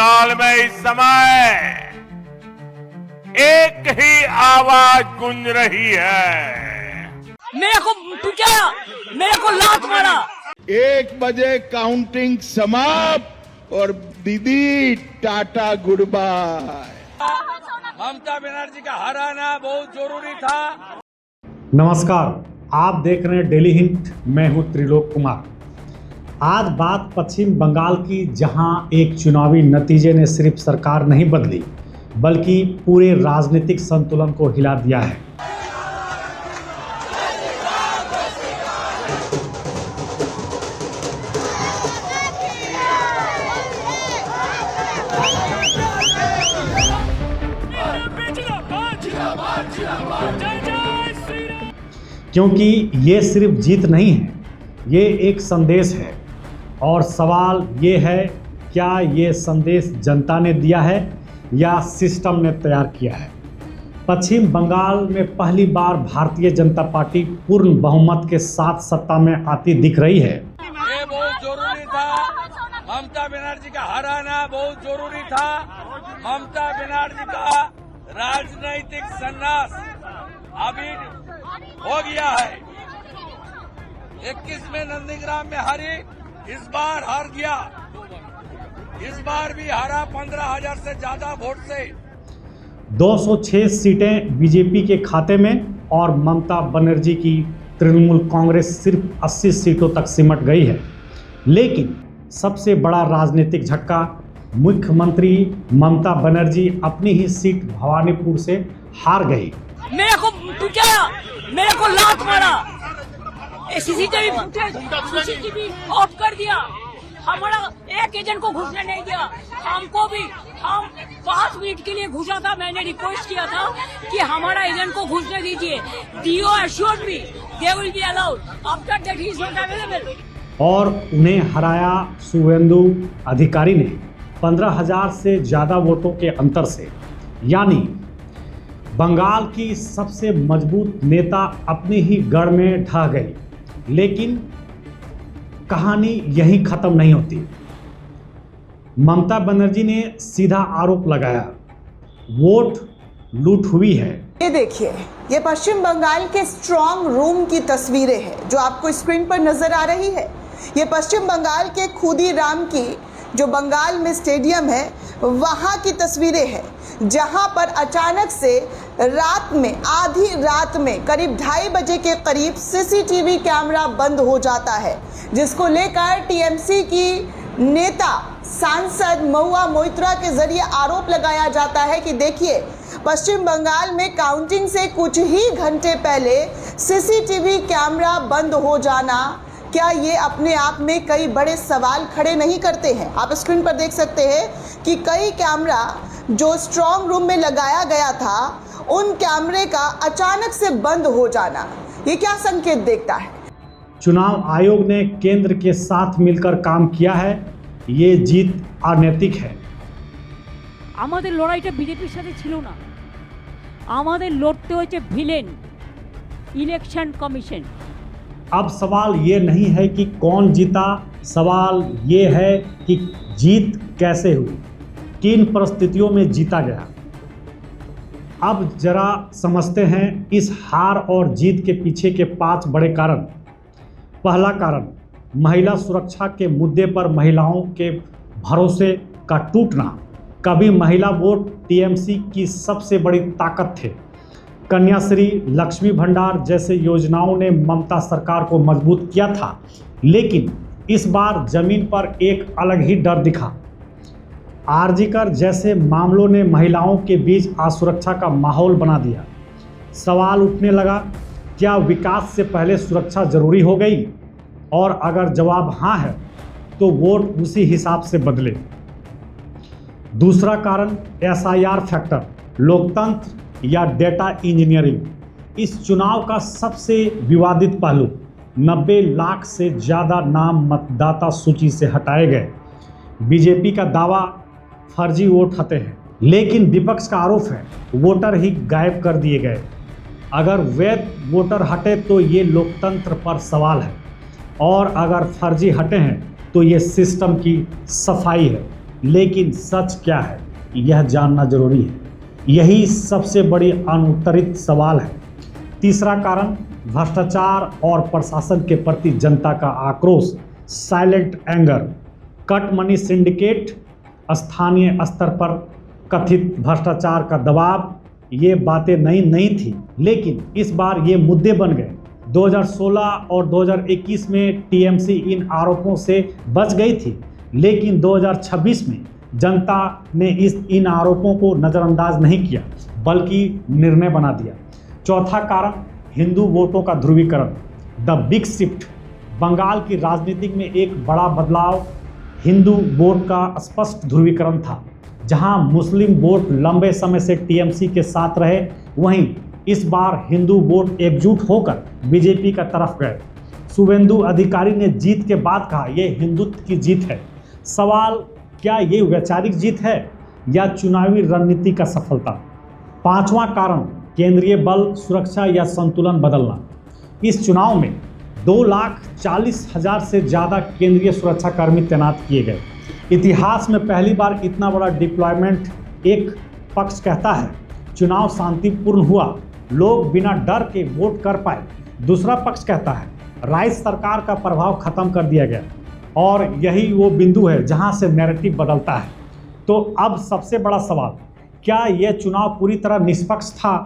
बंगाल में इस समय एक ही आवाज गूंज रही है। मेरे को पिटाया, मेरे को लात मारा। 1 बजे काउंटिंग समाप्त और दीदी tata good bye. Mamata Banerjee का हराना बहुत जरूरी था। नमस्कार, आप देख रहे हैं डेली हिंट। मैं हूं त्रिलोक कुमार। आज बात पश्चिम बंगाल की, जहां एक चुनावी नतीजे ने सिर्फ सरकार नहीं बदली बल्कि पूरे राजनीतिक संतुलन को हिला दिया है। क्योंकि ये सिर्फ जीत नहीं है, ये एक संदेश है। और सवाल ये है, क्या ये संदेश जनता ने दिया है या सिस्टम ने तैयार किया है? पश्चिम बंगाल में पहली बार भारतीय जनता पार्टी पूर्ण बहुमत के साथ सत्ता में आती दिख रही है। ये बहुत जरूरी था। ममता बनर्जी का हराना बहुत जरूरी था। ममता बनर्जी का राजनीतिक संन्यास अभी हो गया है। 21 में नंदीग्राम में हारी, इस बार हार गया। इस बार भी हारा 15,000 से ज्यादा वोट से। 206 सीटें बीजेपी के खाते में और ममता बनर्जी की तृणमूल कांग्रेस सिर्फ 80 सीटों तक सिमट गई है। लेकिन सबसे बड़ा राजनीतिक झटका, मुख्यमंत्री ममता बनर्जी अपनी ही सीट भवानीपुर से हार गई। मेरे को पिटाया, मेरे को लात मारा। सीसीटीवी ऑफ कर दिया। हमारा एक एजेंट को घुसने नहीं दिया। हमको भी, हम 5 मिनट के लिए घुसा था। मैंने रिक्वेस्ट किया था कि हमारा एजेंट को घुसने दीजिए। DO assured me they will be allowed after that he is not available. और उन्हें हराया शुवेंदु अधिकारी ने 15,000 से ज़्यादा वोटों के अंतर से। यानी बंगाल की सबसे मजबूत नेता अपनी ही गढ़ में ढह गई। लेकिन कहानी यहीं ख़त्म नहीं होती। ममता बनर्जी ने सीधा आरोप लगाया, वोट लूट हुई है। ये देखिए, ये पश्चिम बंगाल के स्ट्रांग रूम की तस्वीरें हैं जो आपको स्क्रीन पर नजर आ रही है। ये पश्चिम बंगाल के खुदीराम की जो बंगाल में स्टेडियम है वहाँ की तस्वीरें हैं, जहाँ पर अचानक से रात में, आधी रात में करीब 2:30 बजे के करीब सीसीटीवी कैमरा बंद हो जाता है, जिसको लेकर टीएमसी की नेता सांसद महुआ मोइत्रा के जरिए आरोप लगाया जाता है कि देखिए, पश्चिम बंगाल में काउंटिंग से कुछ ही घंटे पहले सीसीटीवी कैमरा बंद हो जाना, क्या ये अपने आप में कई बड़े सवाल खड़े नहीं करते हैं? आप स्क्रीन पर देख सकते हैं कि कई कैमरा जो स्ट्रांग रूम में लगाया गया था, उन कैमरे का अचानक से बंद हो जाना, ये क्या संकेत देता है? चुनाव आयोग ने केंद्र के साथ मिलकर काम किया है। ये जीत अनैतिक है। আমাদের লড়াইটা বিজেপির সাথে ছিল না, আমাদের লড়তে হয়েছে ভিলেন ইলেকশন কমিশন। अब सवाल ये नहीं है कि कौन जीता, सवाल ये है कि जीत कैसे हुई, किन परिस्थितियों में जीता गया। अब जरा समझते हैं इस हार और जीत के पीछे के 5 बड़े कारण। पहला कारण, महिला सुरक्षा के मुद्दे पर महिलाओं के भरोसे का टूटना। कभी महिला वोट टीएमसी की सबसे बड़ी ताकत थे। कन्याश्री, लक्ष्मी भंडार जैसे योजनाओं ने ममता सरकार को मजबूत किया था। लेकिन इस बार जमीन पर एक अलग ही डर दिखा। आरजीकर जैसे मामलों ने महिलाओं के बीच असुरक्षा का माहौल बना दिया। सवाल उठने लगा, क्या विकास से पहले सुरक्षा जरूरी हो गई? और अगर जवाब हाँ है तो वोट उसी हिसाब से बदले। दूसरा कारण, एसआईआर फैक्टर, लोकतंत्र या डेटा इंजीनियरिंग। इस चुनाव का सबसे विवादित पहलू, 90 लाख से ज़्यादा नाम मतदाता सूची से हटाए गए। बीजेपी का दावा फर्जी वोट हटे हैं, लेकिन विपक्ष का आरोप है वोटर ही गायब कर दिए गए। अगर वैध वोटर हटे तो ये लोकतंत्र पर सवाल है, और अगर फर्जी हटे हैं तो ये सिस्टम की सफाई है। लेकिन सच क्या है यह जानना जरूरी है। यही सबसे बड़ी अनुत्तरित सवाल है। तीसरा कारण भ्रष्टाचार और प्रशासन के प्रति जनता का आक्रोश, silent anger. Cut money syndicate, स्थानीय स्तर पर कथित भ्रष्टाचार का दबाव, ये बातें नई नहीं थी, लेकिन इस बार ये मुद्दे बन गए। 2016 और 2021 में टीएमसी इन आरोपों से बच गई थी, लेकिन 2026 में जनता ने इन आरोपों को नज़रअंदाज नहीं किया, बल्कि निर्णय बना दिया। चौथा कारण हिंदू वोटों का ध्रुवीकरण, द बिग शिफ्ट। बंगाल की राजनीति में एक बड़ा बदलाव हिंदू वोट का स्पष्ट ध्रुवीकरण था। जहां मुस्लिम वोट लंबे समय से टीएमसी के साथ रहे, वहीं इस बार हिंदू वोट एकजुट होकर बीजेपी का तरफ गए। शुभेंदु अधिकारी ने जीत के बाद कहा यह हिंदुत्व की जीत है। सवाल, क्या ये वैचारिक जीत है या चुनावी रणनीति का सफलता? पांचवां कारण केंद्रीय बल, सुरक्षा या संतुलन बदलना। इस चुनाव में 2,40,000 से ज़्यादा केंद्रीय सुरक्षाकर्मी तैनात किए गए। इतिहास में पहली बार इतना बड़ा डिप्लॉयमेंट। एक पक्ष कहता है चुनाव शांतिपूर्ण हुआ, लोग बिना डर के वोट कर पाए। दूसरा पक्ष कहता है राज्य सरकार का प्रभाव खत्म कर दिया गया। और यही वो बिंदु है जहां से नैरेटिव बदलता है। तो अब सबसे बड़ा सवाल, क्या यह चुनाव पूरी तरह निष्पक्ष था?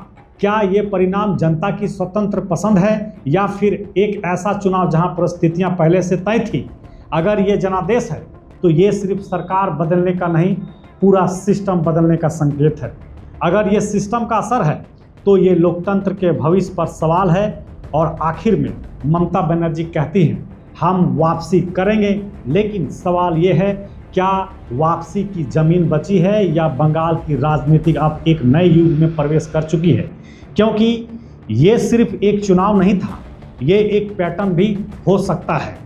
क्या ये परिणाम जनता की स्वतंत्र पसंद है या फिर एक ऐसा चुनाव जहां परिस्थितियां पहले से तय थी? अगर ये जनादेश है तो ये सिर्फ सरकार बदलने का नहीं, पूरा सिस्टम बदलने का संकेत है। अगर ये सिस्टम का असर है तो ये लोकतंत्र के भविष्य पर सवाल है। और आखिर में ममता बनर्जी कहती हैं हम वापसी करेंगे, लेकिन सवाल ये है क्या वापसी की जमीन बची है या बंगाल की राजनीति अब एक नए युग में प्रवेश कर चुकी है? क्योंकि ये सिर्फ एक चुनाव नहीं था, ये एक पैटर्न भी हो सकता है।